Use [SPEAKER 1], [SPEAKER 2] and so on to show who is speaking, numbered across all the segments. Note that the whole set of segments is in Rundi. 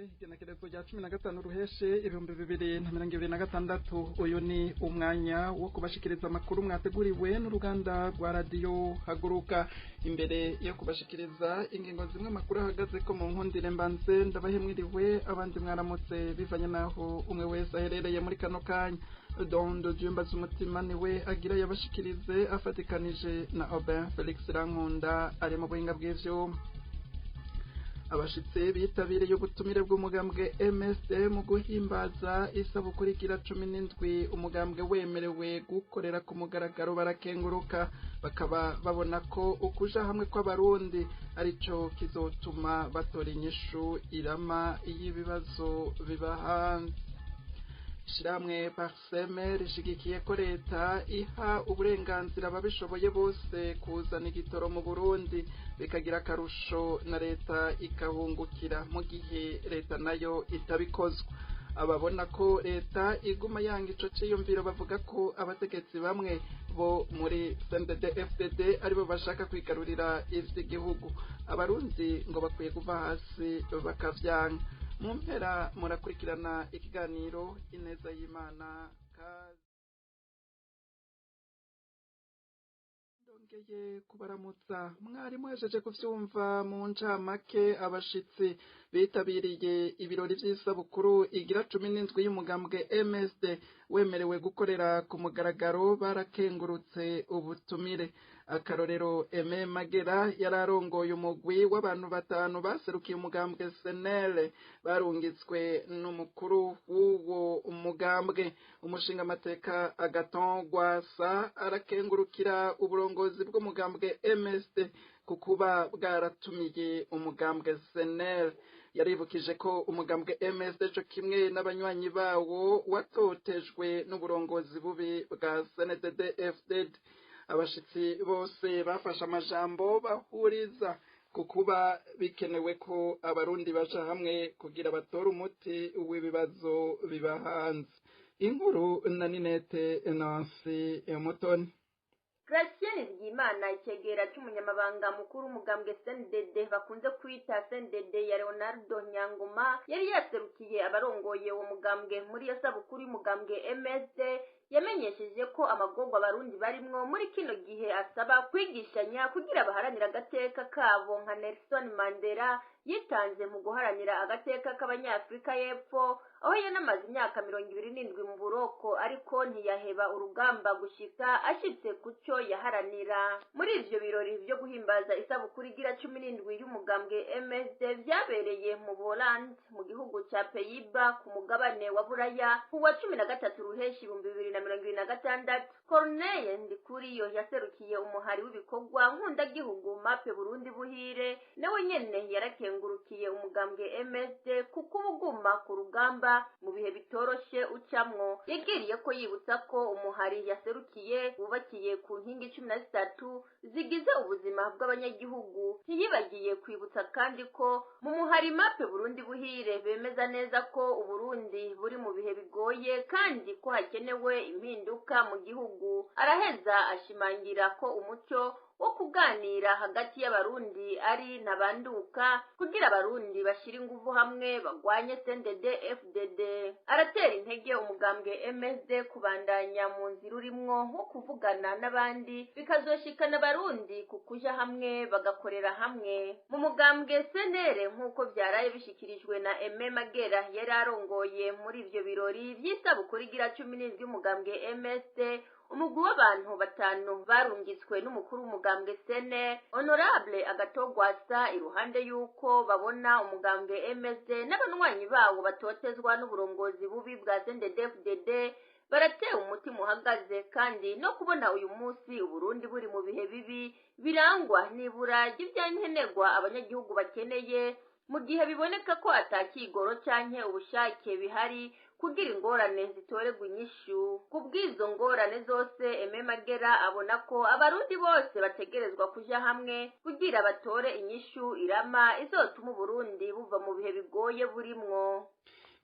[SPEAKER 1] igenekerezo rya 15 ruheshe 2026 uyu ni umwanya wo kubashikiriza amakuru mwateguriwe n'uruganda rwa radio Haguruka. Imbere yo kubashikiriza ingingo zimwe makuru ahagaze ko mu nkundire mbanze ndabahemwiriwe abandi mwaramutse bivanye naho umwe wese aherereye muri kano kanya. Dondo Jumba z'umutima niwe agira yabashikirize afatikanije na Aubin Felix Rankunda ari mu buhinga bw'ivyo. Abashitse bitabiriye ubutumire bw'umugambwe MSD mu guhimbaza isabukuru igira 17 umugambwe wemerewe gukorera ku mugaragaro barakenguruka, bakaba babona ko ukuja hamwe kw'abarundi arico kizotuma batora inyishu irama y'ibibazo bibahanze. Shiramwe Parseme rishigikiye ko leta iha uburenganzira ababishoboye bose kuzana igitoro mu Burundi bikagira akarusho na leta ikahungukira mu gihe leta nayo itabikozwa. Ababona ko leta iguma yanga ico ciyumviro bavuga ko abategetsi bamwe bo muri CNDD-FDD aribo bashaka kwigarurira ivy'igihugu, abarundi ngo bakwiye kuva hasi bakavyanga. Mu mpera murakurikirana ikiganiro ineza y'Imana kazi. Ndongeye kubaramutsa mwari mwejeje kuvyumva mu ncamake abashitsi bitabiriye ibirori vy'isabukuru igira 17 y'umugambwe MSD wemerewe gukorera ku mugaragaro barakengurutse ubutumire. Akarorero Aime Magera yararongoye umugwi w'abantu batanu baserukiye umugambwe SNL barungitswe n'umukuru w'uwo umugambwe. Umushinga amateka Agathon Rwasa arakengurukira uburongozi bw'umugambwe MSD kukuba bwaratumiye umugambwe SNL. Yaribukije ko umugambwe MSD cyo kimwe n'abanywanyi bawo watotejwe n'uburongozi bubi bwa CNDD-FDD. Abashitsi bose bafashe amajambo bahuriza kukuba bikenewe ko abarundi baja hamwe kugira batore umuti w'ibibazo bibahanze. Inkuru na Ninete Nancy Mutoni.
[SPEAKER 2] Gracienne Ryimana ikegera cy'umunyamabanga mukuru umugambwe CNDD bakunze kwita CNDD ya Leonardo Nyangoma yari yaserukiye abarongoye uwo mugambwe muri yo sabukuru y'umugambwe MSD yamenyesheje ko amagorwa abarundi barimwo muri kino gihe asaba kwigishanya kugira baharanira agateka kabo nka Nelson Mandela yitanze mu guharanira agateka k'abanyafrika y'epfo aho yanamaze imyaka 27 mu buroko ariko ntiyaheba urugamba gushika ashitse kuco yaharanira. Muri ivyo birori byo guhimbaza isabukuru igira 17 y'umugambwe MSD vyabereye mu Poland mu gihugu ca Pays-Bas ku mugabane wa Buraya kuwa 13 ruheshi 2026. Corneille Ndikuriyo yaserukiye umuhari w'ibikorwa nkunda gihugu Mape Burundi Buhire nawe nyene yarakengurukiye umugambwe MSD kuko ubuguma ku rugamba mu bihe bitoroshe ucamwo. Yagiriye ko yibutsa ko umuhari yaserukiye wubakiye ku nkingi 13 zigize ubuzima bw'abanyagihugu. Ntiyibagiye kwibutsa kandi ko mu muhari Mape Burundi Buhire bemeza neza ko Uburundi buri mu bihe bigoye kandi ko hakenewe impinduka mu gihugu. Araheza ashimangira ko umuco wo kuganira hagati y'abarundi ari nabanduka kugira abarundi bashira inguvu hamwe bagwanye CNDD-FDD. Aratera intege umugambwe MSD kubandanya mu nzira urimwo nko kuvugana n'abandi bikazoshikana abarundi kukuja hamwe bagakorera hamwe. Mu mugambwe SNL nk'uko vyaraye bishikirijwe na Aime Magera yari arongoye muri ivyo birori vy'isabukuru igira 17 y'umugambwe MSD umugwi w'abantu batanu barungitswe n'umukuru w'umugambwe SNL Honorable Agathon Rwasa iruhande yuko babona umugambwe MSD n'abanywanyi bawo batotezwa n'uburongozi bubi bwa CNDD-FDD barateye umutima uhagaze kandi no kubona uyu munsi Uburundi buri mu bihe bibi birangwa n'ibura ry'ivyankenerwa abanyagihugu bakeneye mu gihe biboneka ko atakigoro canke ubushake bihari kugira ingorane zitoregwa inyishu. Kubwizo ngorane zose Aime Magera abona ko abarundi bose bategerezwa kuja hamwe kugira batore inyishu irama izotuma Burundi buva mu bihe bigoye burimwo.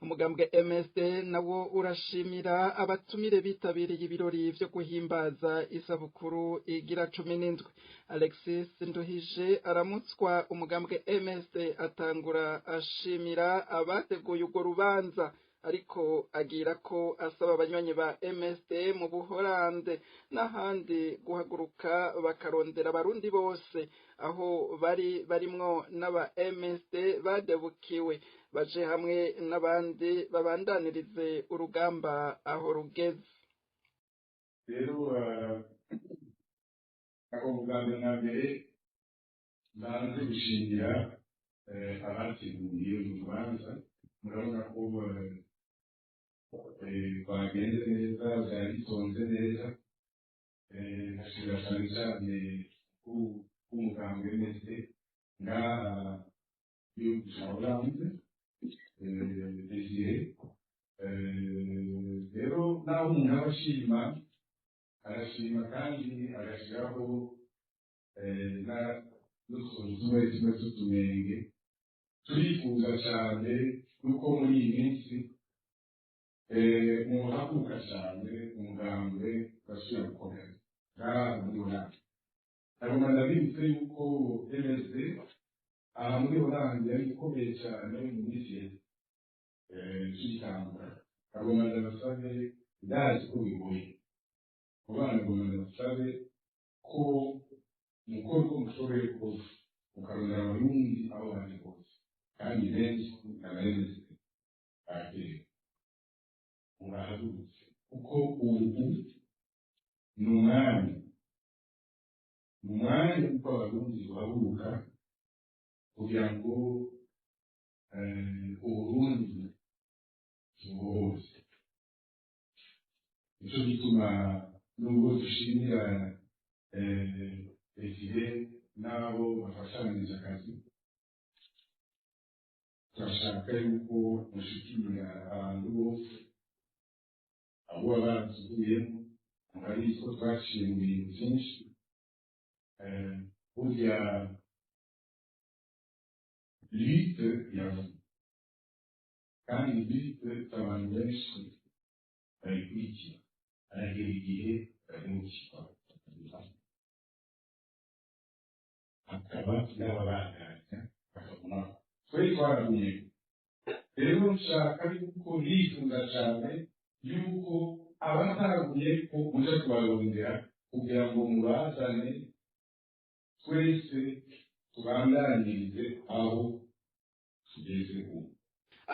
[SPEAKER 1] umugambwe MSD nawo urashimira abatumire bitabiriye ibirori vyo guhimbaza isabukuru igira 17. Alexis Nduhije aramutswa umugambwe MSD atangura ashimira abateguye urwo rubanza, ariko agira ko asaba abanywanyi ba MSD mu Buholande n'ahandi guhaguruka bakarondera abarundi bose aho barimwo n'aba MSD badebukiwe baje hamwe n'abandi babandanirize urugamba aho rugeze.
[SPEAKER 3] Rero ako muganda na mbere banze gushimira abateguye urubanza. Murabona ko bagenze neza, byagitonze neza, hashira cyane cyane k'umugambwe MSD ngaha y'Ubuholande Desire. Rero naho umuntu aba arashima kandi agashyiraho n'utuntu tumwe tumwe tw'utunenge. Turifuza cyane yuko muri iyi minsi muhaguruka cyane umugambwe basubira gukomeza ngaha muri Holande. Ntabwo ndabibutse yuko MSD aha muri Holande yari ikomeye cyane mu minsi cy'itangura. Ntabwo ndabasabe ndazi ko bigoye kubana, ngo ndabasabe ko mukora uko mushoboye kose mukarondera abarundi aho bari hose, kandi benshi n'abarenze bakiri murahagurutse, kuko ubu ni umwanya uko abarundi bahaguruka kugira ngo Uburundi bubohoze. Nicyo gituma nubwo dushimira Desire n'abo bafashanije akazi, turashaka yuko mushikira abantu bose abo baratuvuyemo, murabizi ko twaciye mu bintu byinshi. Burya lutte yavuze kandi lutte abantu benshi bayikurikira, aragera igihe barimukirwa hakaba n'ababandanya bakabona twari twaraguye. Rero nshaka yuko nifuza cyane yuko abataraguye ko muja kubarondera kugira ngo mubazane twese tubandanirize aho tugeze ubu.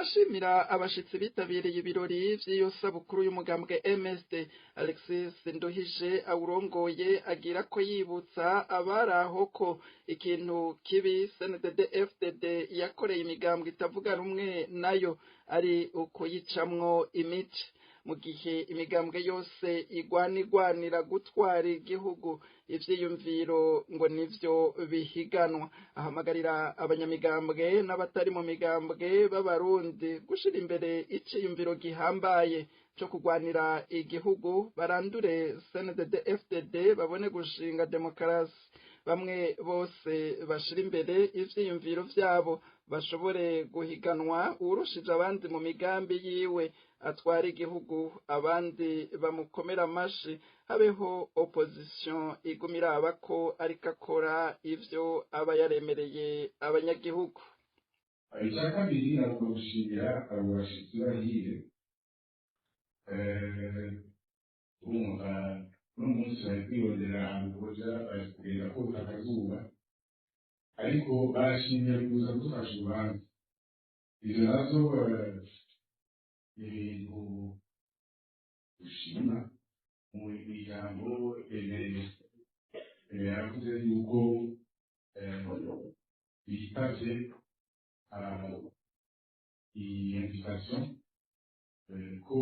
[SPEAKER 1] Ashimira abashitsi bitabiriye ibirori vy'iyo sabukuru y'umugambwe MSD, Alexis Nduhije awurongoye agira ko yibutsa abaraho ko ikintu kibi CNDD FDD yakoreye imigambwe itavuga rumwe nayo ari ukuyicamwo imice, mu gihe imigambwe yose igwanira gutwara igihugu, ivyiyumviro ngo nivyo bihiganwa. Ahamagarira abanyamigambwe n'abatari mu migambwe b'abarundi gushira imbere iciyumviro gihambaye cyo kugwanira igihugu, barandure CNDD FDD babone gushinga demokarasi. Bamwe bose bashira imbere ivyiyumviro vyabo bashobore guhiganwa urushije abandi mu migambi yiwe atwara igihugu, abandi bamukomera amashi, habeho opposition igumira abako ariko akora ivyo aba yaremereye abanyagihugu.
[SPEAKER 3] Icya kabiri nabwo gushimira abo bashitsi bahiye urumva n'umunsi bari kwiyongera ahantu hoja bari kugenda kota akazuba, ariko barashimye kuza gufasha urubanza. Ivyo navyo ibintu dushima. Mu ijambo yavuze yuko bitavye iyi invitation ko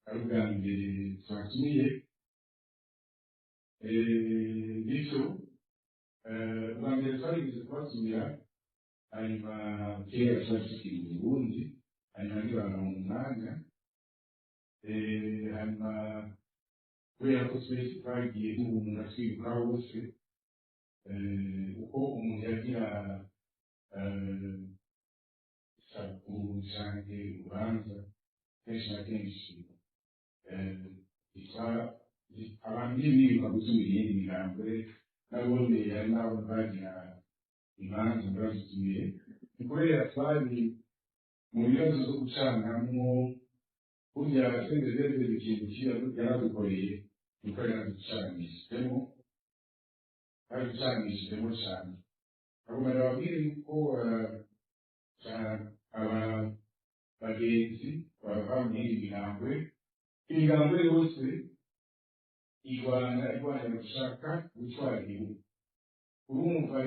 [SPEAKER 3] ari ubwa mbere twatumiye. Bityo ubwa mbere twarigeze kubatumira, hanyuma kera twari tukiri mu Burundi, hanyuma ntibaba mu mwanya, hanyuma kubera ko twese twagiye n'umuntu atwibuka bose, uko umuntu yagira sabukuru canke urubanza kenshi na kenshi abantu bibiruka gutuma iyindi migambwe nabone hari n'abo bagira imanza bazituye ni kubera twari mu bibazo zo gucanamwo burya sendezeze ikintu yaradukoreye niko yaraducanishijemo cyane agomba babwire yuko bagenzi bava mu yindi imigambwe yose irwanya gushaka gutwara igihugu urumva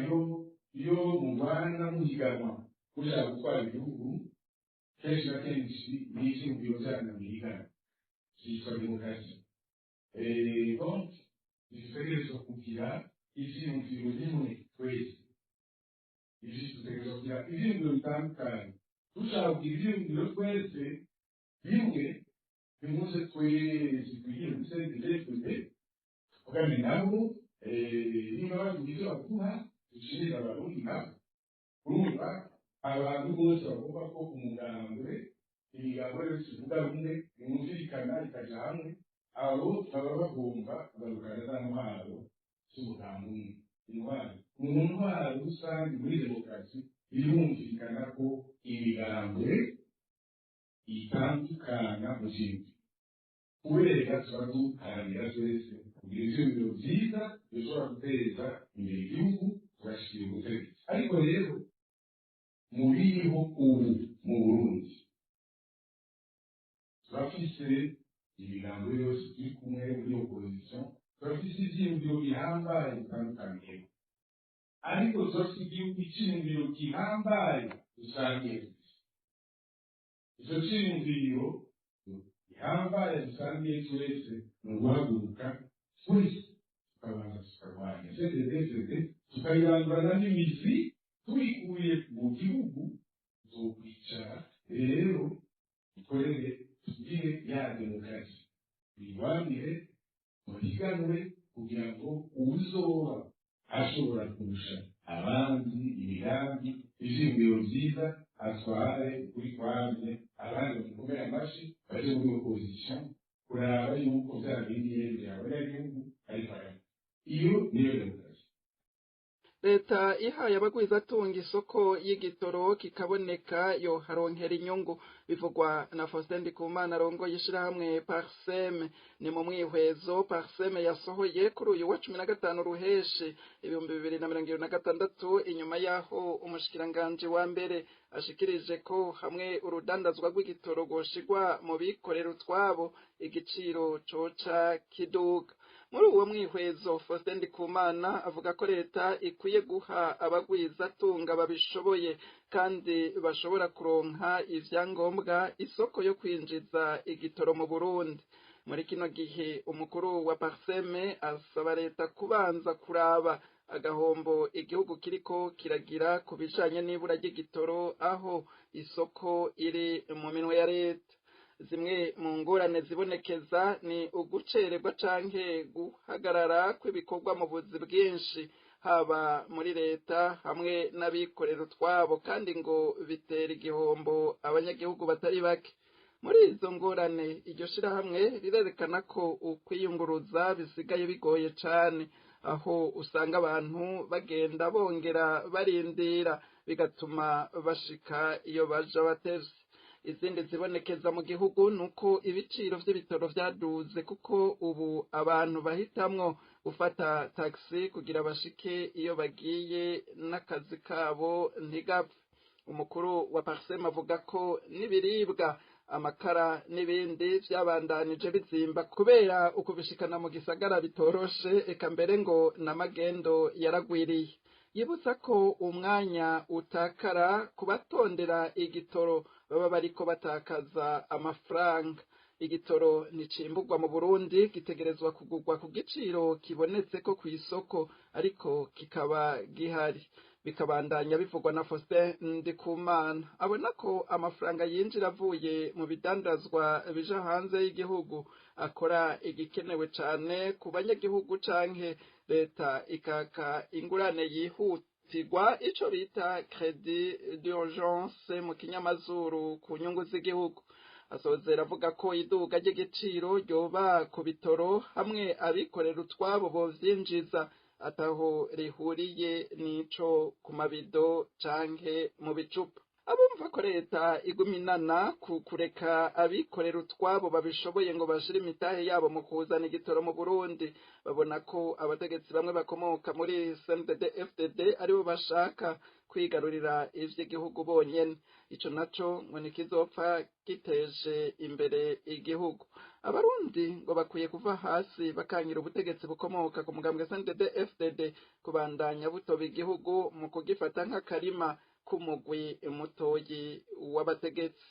[SPEAKER 3] iyo mubana muhiganwa gushaka gutwara igihugu kenshi na kenshi n'ivyiyumviro vyanyu mwigana vyitwa demokarasi donc dutegerezwa kugira ivyiyumviro bimwe twese dutegerezwa kugira ivyiyumviro bitandukanye dushaka kugira ivyiyumviro twese bimwe bimuze twese tugiye gusendezeze tuvugane nabo niba bagize baduha dushirire abarundi nabo urumva abantu bose bagomba ko umugambwe imigambo yose ivuga rumwe imumvikana ikaja hamwe abo baba bagomba kugarukana za ntwaro z'umugambi umwe mu ntwaro rusange muri demokarasi birumvikana ko imigambwe itandukana mu kintu kubera tuba duharanira twese kugira ivyiyumviro vyiza bishobora guteza imbere igihugu tugashikira ubutegetsi ariko rero muriho ubu mu Burundi turafise imigambo yose turi kumwe muri opposition turafise ivyiyumviro bihambaye bitandukanye ariko turafise igihugu c'iyumviro gihambaye dusangiye ico c'iyumviro gihambaye dusangiye twese ni uguhaguruka twese tukabanza tukarwanya cddfd tukayirandurana n'imizi tubikuye mu gihugu zokwicara rero dukorere tugire ya demokarasi birwanire muhiganwe kugira ngo uzoba ashobora kurusha abandi imigambi ivyiyumviro vyiza atware ukuri kwamye abandi bamukomere amashi baje muri opposition kuraba yuko vya bindi yemera abanyagihugu ariko iyo niyo demokarasi
[SPEAKER 1] leta ihaye abagwizatunga isoko y'igitoro kikaboneka yoharonkera inyungu bivugwa na Faustin Ndikumana arongoye ishirahamwe Parseme ni mu mwihwezo Parseme yasohoye kuri uyu wa 15 ruheshi 2026 inyuma yaho umushikiranganje wa mbere ashikirije ko hamwe urudandazwa rw'igitoro goshigwa mu bikorera utwabo igiciro coca kiduga muri uwo mwihwezo Faustin Ndikumana avuga ko leta ikwiye guha abagwizatunga babishoboye kandi bashobora kuronka ivyangombwa isoko yo kwinjiza igitoro mu Burundi muri kino gihe umukuru wa Parseme asaba leta kubanza kuraba agahombo igihugu kiriko kiragira ku bijanye n'ibura ry'igitoro aho isoko iri mu minwe ya leta zimwe mu ngorane zibonekeza ni ugucererwa canke guhagarara kw'ibikorwa mu buzi bwinshi haba muri leta hamwe n'abikorera utwabo kandi ngo bitera igihombo abanyagihugu batari bake muri izo ngorane iryo shirahamwe rirerekana ko ukwiyunguruza bisigaye bigoye cane aho usanga abantu bagenda bongera barindira bigatuma bashika iyo baja batevye izindi zibonekeza mu gihugu nuko ibiciro vy'ibitoro vyaduze kuko ubu abantu bahitamwo gufata taxi kugira bashike iyo bagiye n'akazi kabo ntigapfe umukuru wa Parseme avuga ko n'ibiribwa amakara n'ibindi vyabandanije bizimba kubera ukubishikana mu gisagara bitoroshe eka mbere ngo n'amagendo yaragwiriye yibutsa ko umwanya utakara kubatondera igitoro baba bariko batakaza amafaranga igitoro nicimburwa mu Burundi gitegerezwa kugurwa ku giciro kibonetse ko kw'isoko ariko kikaba gihari bikabandanya bivugwa na Faustin Ndikumana abona ko amafaranga yinjira avuye mu bidandazwa bija hanze y'igihugu akora igikenewe cane ku banyagihugu canke leta ikaka ingurane tigwa ico bita credit d'urgence mu kinyamazuru ku nyungu z'igihugu. Asozera avuga ko iduga ry'igiciro ryoba ku bitoro hamwe abikorera utwabo bovyinjiza ataho rihuriye n'ico ku mabido canke mu bicupa. Abumva ko leta iguminana kureka abikorera utwabo babishoboye ngo bashire imitahe yabo mu kuzana igitoro mu Burundi, babona ko abategetsi bamwe bakomoka muri CNDD-FDD aribo bashaka kwigarurira ivy'igihugu bonyene. Ico naco ngo nikizopfa giteje imbere igihugu. Abarundi ngo bakwiye kuva hasi bakangira ubutegetsi bukomoka ku mugambwe CNDD-FDD kubandanya butoba igihugu mu kugifata nk'akarima k'umugwi mutoyi w'abategetsi.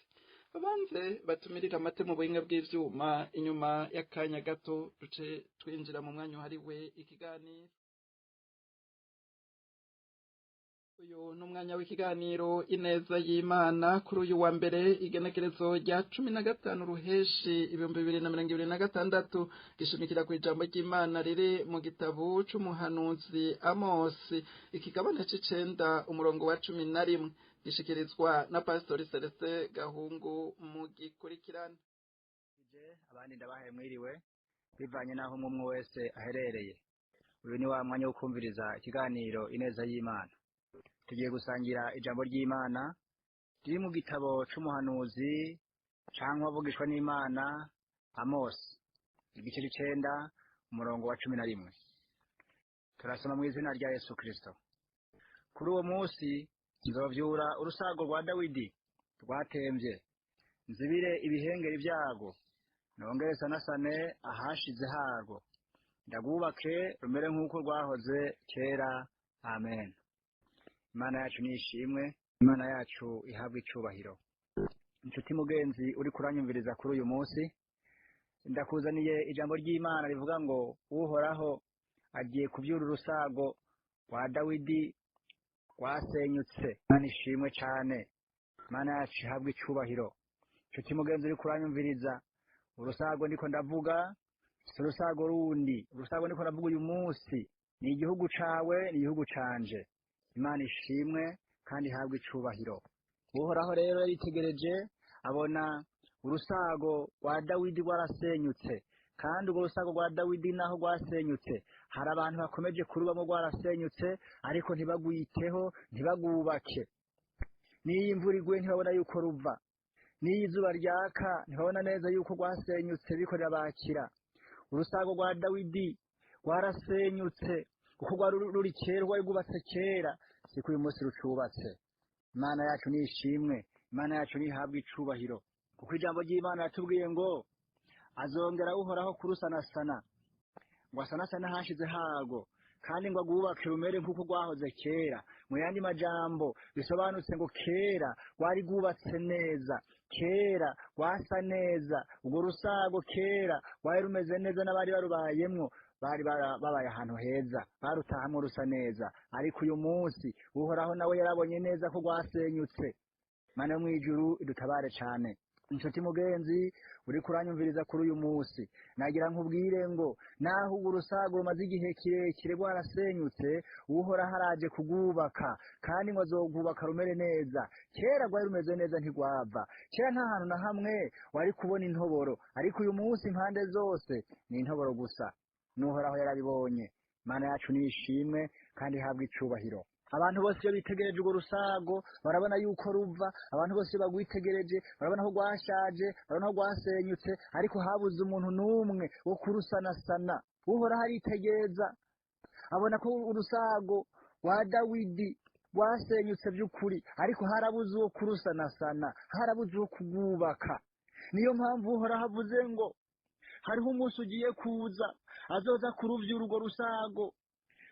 [SPEAKER 1] Babanze batumirira amate mu buhinga bw'ivyuma, inyuma y'akanya gato duce twinjira mu mwanya uhariwe ikiganiro. Uyu n'umwanya w'ikiganiro ineza y'Imana kuri uyu wa mbere igenekerezo rya 15 ruheshi 2026 gishimikira ku ijambo ry'Imana riri mu gitabo c'umuhanuzi Amosi ikigabane c'icenda umurongo wa 11 gishikirizwa na Pastor Celestin Gahungu mu gikurikirana.
[SPEAKER 4] Abandi ndabahaye mwiriwe bivanye naho umwe wese aherereye. Uyu ni wa mwanya wo kumviriza ikiganiro ineza y'Imana. Tugiye gusangira ijambo ry'Imana riri mu gitabo c'umuhanuzi canke wavugishwa n'Imana Amosi igice c'icenda umurongo wa 11. Turasoma mu izina rya Yesu Kristo. Kuri uwo munsi nzovyura urusago rwa Dawidi rwatemvye, nzibire ibihengeri vyago, nongere sanasane ahashize harwo, ndagubake rumere nk'uko rwahoze kera. Amen. Imana yacu nishimwe, Imana yacu ihabwe icubahiro. Inshuti mugenzi uri kuranyumviriza kuri uyu munsi, ndakuzaniye ijambo ry'Imana rivuga ngo Uhoraho agiye kuvyura urusago rwa Dawidi rwasenyutse. Imana ishimwe cane, Imana yacu ihabwe icubahiro. Inshuti mugenzi uri kuranyumviriza, urusago ndiko ndavuga si urusago rundi, urusago ndiko ndavuga uyu munsi ni igihugu cawe, ni igihugu canje. Imana ishimwe kandi ihabwe icubahiro. Uhoraho rero yaritegereje abona urusago rwa Dawidi rwarasenyutse, kandi urwo rusago rwa Dawidi naho rwasenyutse hari abantu bakomeje kurubamo rwarasenyutse, ariko ntibagwiteho, ntibagubake. N'iyo imvura iguye ntibabona yuko ruva, n'iyo izuba ryaka ntibabona neza yuko rwasenyutse biriko rirabakira. Urusago rwa Dawidi rwarasenyutse kuko ruri kera, rwari rwubatse kera, siko uyu munsi rucubatse. Imana yacu nishimwe, Imana yacu nihabwe icubahiro, kuko ijambo ry'Imana yatubwiye ngo azongera Uhoraho kurusanasana, ngo asanasana hashize harwo, kandi ngo agubake rumere nk'uko rwahoze kera. Mu yandi majambo bisobanutse ngo kera rwari rwubatse neza, kera rwasa neza, urwo rusago kera rwari rumeze neza, n'abari barubayemwo bari babaye ahantu heza, barutahamwe rusa neza. Ariko uyu munsi Uhoraho nawe yarabonye neza ko rwasenyutse. Mana yo mwijuru idutabare cane. Inshuti mugenzi uri kuranyumviriza kuri uyu munsi, nagira nkubwire ngo naho urusago rumaze igihe kirekire rwarasenyutse, Uhoraho araje kugubaka, kandi ngo azogubaka rumere neza. Kera rwari rumeze neza ntigwava, kera nta hantu na hamwe wari kubona intoboro, ariko uyu munsi impande zose ni intoboro gusa. N'Uhoraho yarabibonye. Imana yacu nishimwe kandi ihabwe icubahiro. Abantu bose iyo bitegereje urwo rusago barabona yuko ruva, abantu bose iyo bagwitegereje barabona ko rwashaje, barabona ko rwasenyutse, ariko habuze umuntu n'umwe wo kurusanasana. Uhoraho aritegereza abona ko urusago rwa Dawidi rwasenyutse by'ukuri, ariko harabuze uwo kurusanasana, harabuze uwo kugubaka. Niyo mpamvu Uhoraho avuze ngo hariho umunsi ugiye kuza azoza kuruvyura urwo rusago,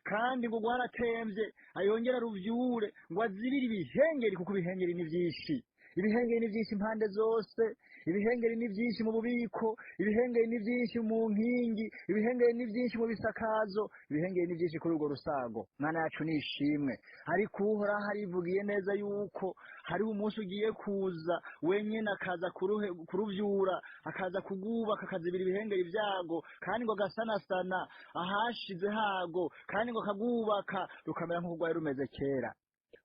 [SPEAKER 4] kandi ngo rwaratemvye ayongera ruvyure, ngo azibire ibihengeri, kuko ibihengeri ni vyinshi. ibihengeri ni byinshi impande zose, ibihengeri ni byinshi mu bubiko, ibihengeri ni byinshi mu nkingi, ibihengeri ni byinshi mu bisakazo, ibihengeri ni byinshi kuri urwo rusago. Mana yacu nishimwe. Ariko Uhoraho harivugiye neza yuko hariho umunsi ugiye kuza wenyene akaza kuruvyura, akaza kugubaka, akazibira ibihengeri vyago, kandi ngo agasanasana ahashize hago, kandi ngo akagubaka rukamera nk'uko rwari rumeze kera.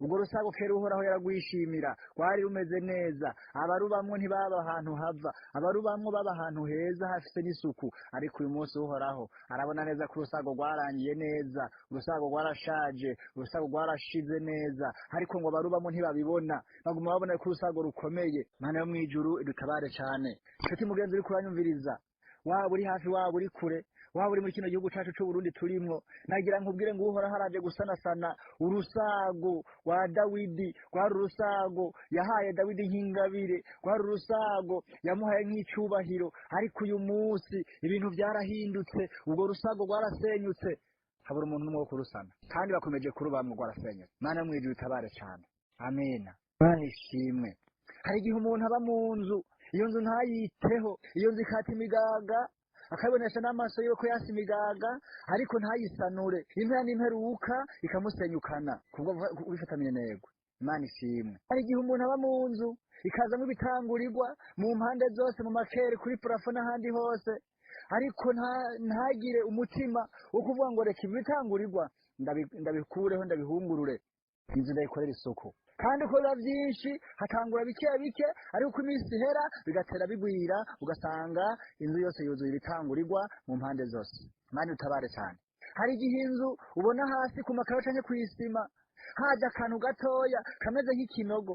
[SPEAKER 4] Ubwo rusago kera Uhoraho yaragwishimira, rwari rumeze neza, abarubamwo ntibaba ahantu hava, abarubamwo baba ahantu heza hafise n'isuku. Ariko uyu munsi Uhoraho arabona neza ko urusago rwarangiye neza, urusago rwarashaje, urusago rwarashize neza, ariko ngo abarubamwo ntibabibona, baguma babona ko urusago rukomeye. Mana yo mwijuru idutabare cane. Nshuti mugenzi uriko uranyumviriza, waba uri hafi waba uri kure, waba uri muri kino gihugu cacu c'u Burundi turimwo, nagira nkubwire ngo Uhoraho araje gusanasana urusago rwa Dawidi, rwari urusago yahaye Dawidi nk'ingabire, rwari urusago yamuhaye nk'icubahiro. Ariko uyu munsi ibintu byarahindutse, ubwo rusago rwarasenyutse, habura umuntu n'umwe wo kurusana, kandi bakomeje kurubamwo rwarasenyutse. Mana mwijuru itabare cane. Amina. Mana ishimwe. Hari igihe umuntu aba mu nzu, iyo nzu ntayiteho, iyo nzu ikata imigaga, akabonesha n'amaso yiwe ko yasi imigaga, ariko ntayisanure, impera n'imperuka ikamusenyukana kubwo ubifata minenegwe. Imana ishimwe. Hari igihe umuntu aba mu nzu ikazamo ibitangurirwa mu mpande zose, mu makere, kuri parafo n'ahandi hose, ariko ntagire umutima wo kuvuga ngo reka ibitangurirwa ndabikureho ndabihungurure, inzu ndayikorera isuku. Kandi uko biba byinshi hatangura bike bike, ariko uko iminsi ihera bigatera bigwira, ugasanga inzu yose yuzuye ibitangurirwa mu mpande zose. Imana utabare cyane. Hari igihe inzu ubona hasi ku makaro canke kw'isima haje akantu gatoya kameze nk'ikinogo,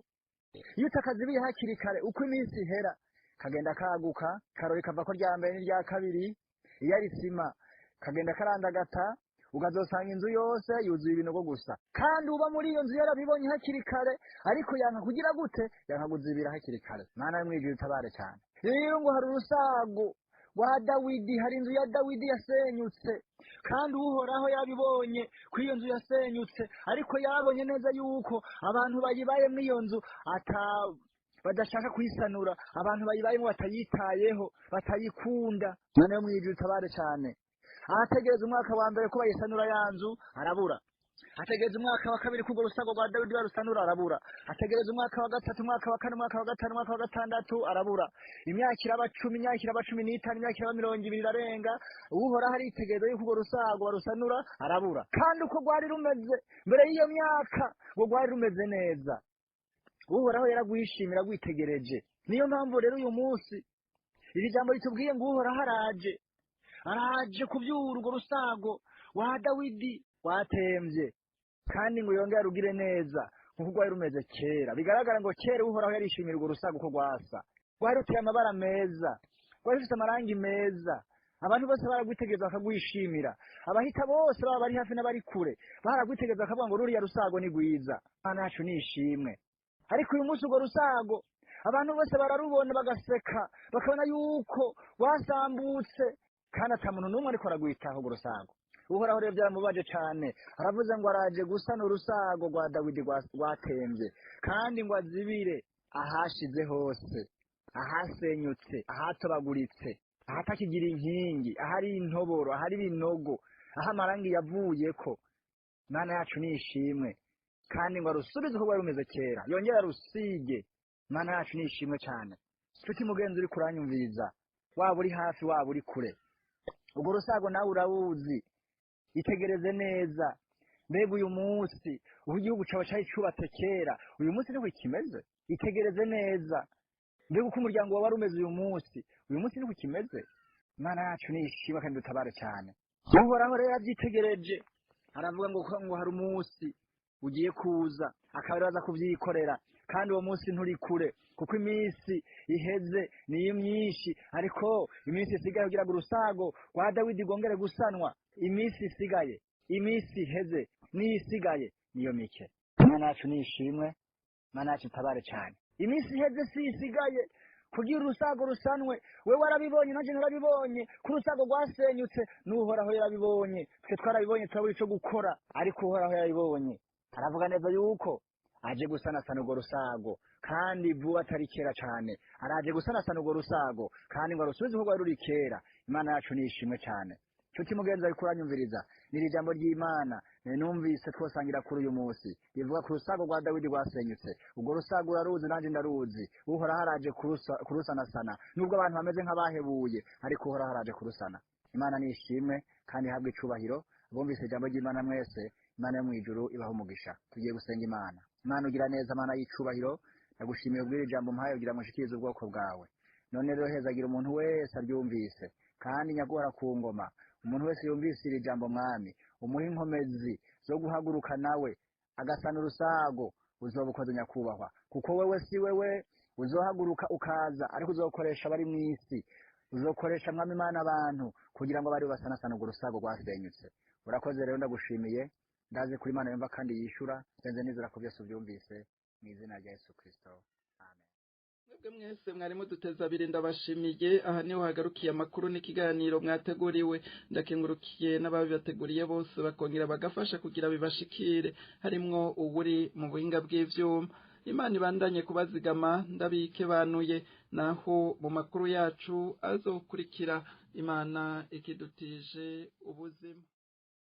[SPEAKER 4] iyo utakazibiye hakiri kare, uko iminsi ihera kagenda kaguka, karori kava ko rya mbere n'irya kabiri, iyo ari sima kagenda karandagata, ukazosanga inzu yose yuzuye ibinogo gusa. Kandi uba muri iyo nzu yarabibonye hakiri kare, ariko yanka kugira gute? Yanka kuzibira hakiri kare. Mana yo mwijuru itabare cyane. Rero ngo hari urusago rwa Dawidi, hari inzu ya Dawidi yasenyutse, kandi Uhoraho yabibonye ko iyo nzu yasenyutse, ariko yabonye neza yuko abantu bayibayemwo iyo nzu badashaka kuyisanura, abantu bayibayemwo batayitayeho, batayikunda. Mana yo mwijuru itabare cyane. Ategereza umwaka wa mbere ko bayisanura ya nzu arabura, ategereza umwaka wa kabiri k'urwo rusago rwa Dawidi barusanura arabura, ategereza umwaka wa gatatu, umwaka wa kane, umwaka wa gatanu, umwaka wa gatandatu arabura. Imyaka iraba 10, imyaka iraba 15, imyaka iraba 20 irarenga, Uhoraho aritegereza yuko urwo rusago barusanura arabura. Kandi uko rwari rumeze mbere y'iyo myaka ngo rwari rumeze neza, Uhoraho yaragwishimira gwitegereje. Niyo mpamvu rero uyu munsi iri jambo ritubwiye ngo Uhoraho araje kubyura urwo rusago wa Dawidi watemvye, kandi ngo yongere arugire neza nkuko rwari rumeze kera. Bigaragara ngo kera Uhoraho yarishimira urwo rusago ko rwasa, rwari ruteye amabara meza, rwari rufite amarangi meza, abantu bose baragwitegereza bakagwishimira, abahita bose baba bari hafi n'abari kure baragwitegereza bakavuga ngo ruriya rusago ni rwiza. Mana yacu nishimwe. Ariko uyu munsi urwo rusago abantu bose bararubona bagaseka, bakabona yuko rwasambutse, kandi ata muntu n'umwe ariko aragwitaho urwo rusago. Uhoraho rero byaramubaje cane, aravuze ngo araje gusana urusago rwa Dawidi rwatemvye, kandi ngo azibire ahashize hose, ahasenyutse, ahatobaguritse, ahatakigira inkingi, ahari intoboro, ahari ibinogo, aho amarangi yavuyeko. Mana yacu nishimwe. Kandi ngo arusubize uko rwari rumeze kera, yongera arusige. Mana yacu nishimwe cane. Nshuti mugenzi uri kuranyumviriza, waba uri hafi waba uri kure, urwo rusago nawe urawuzi, itegereze neza. Mbega uyu munsi ubu igihugu cawe cari cubatse kera, uyu munsi niko kimeze? Itegereze neza. Mbega uko umuryango wawe rumeze uyu munsi niko kimeze? Mana yacu nishimwe kandi dutabare cyane. Uhoraho rero yavyitegereje, aravuga ngo hari umunsi ugiye kuza, akabaza kuvyikorera, kandi uwo munsi nturi kure, kuko iminsi iheze niyo myinshi, ariko iminsi isigaye kugira ngo urusago rwa Dawidi rwongere gusanwa, iminsi isigaye, iminsi iheze niyo isigaye niyo mike. Mana yacu nishimwe, Mana yacu itabare cyane. Iminsi iheze si isigaye kugira urusago rusanwe. We warabibonye, nanje narabibonye, ku rusago rwasenyutse, n'Uhoraho yarabibonye, twe twarabibonye, turabura ico gukora, ariko Uhoraho yarabibonye. Aravuga neza yuko aje gusanasana urwo rusago, kandi vuba atari kera cane araje gusanasana urwo rusago kandi ngo arusubize uko rwari ruri kera. Imana yacu ni ishimwe cane. Nshuti mugenzi ariko uranyumviriza, niri jambo ry'Imana numvise twosangira kuri uyu munsi rivuga ku rusago rwa Dawidi rwasenyutse. Urwo rusago uraruzi nanje ndaruzi, uhoraho araje kurusanasana nubwo abantu bameze nk'abahebuye, ariko uhoraho araje kurusana. Imana ni ishimwe kandi ihabwe icubahiro. Bumvise ijambo ry'Imana mwese, Imana yo mw'ijuru ibaha umugisha. Tugiye gusenga Imana. Imana ugira neza, Imana y'icubahiro, ndagushimiye ubwira ijambo mpaye kugira ngo nshikirize ubwoko bwawe. None rero hezagira umuntu wese aryumvise kandi nyagora ku ngoma. Umuntu wese yumvise iri jambo mwami, umuha inkomezi zo guhaguruka nawe agasana urusago, uzoba ukoze nyakubahwa, kuko wewe si wewe uzohaguruka ukaza, ariko uzokoresha bari mw'isi, uzokoresha mwami Imana abantu kugira ngo bari basanasana urwo rusago rwasenyutse. Urakoze rero, ndagushimiye, ndaze kuri Imana yumva kandi yishura, senze nizera ko byose ubyumvise mu izina rya Yesu Kristo, amen.
[SPEAKER 1] Mwebwe mwese mwari muduteza abiri ndabashimiye. Aha niho hagarukiye amakuru n'ikiganiro mwateguriwe. Ndakengurukiye n'ababibateguriye bose bakongera bagafasha kugira bibashikire, harimwo uburi mu buhinga bw'ivyuma. Imana ibandanye kubazigama, ndabike banuye, naho mu makuru yacu azokurikira Imana ikidutije ubuzima.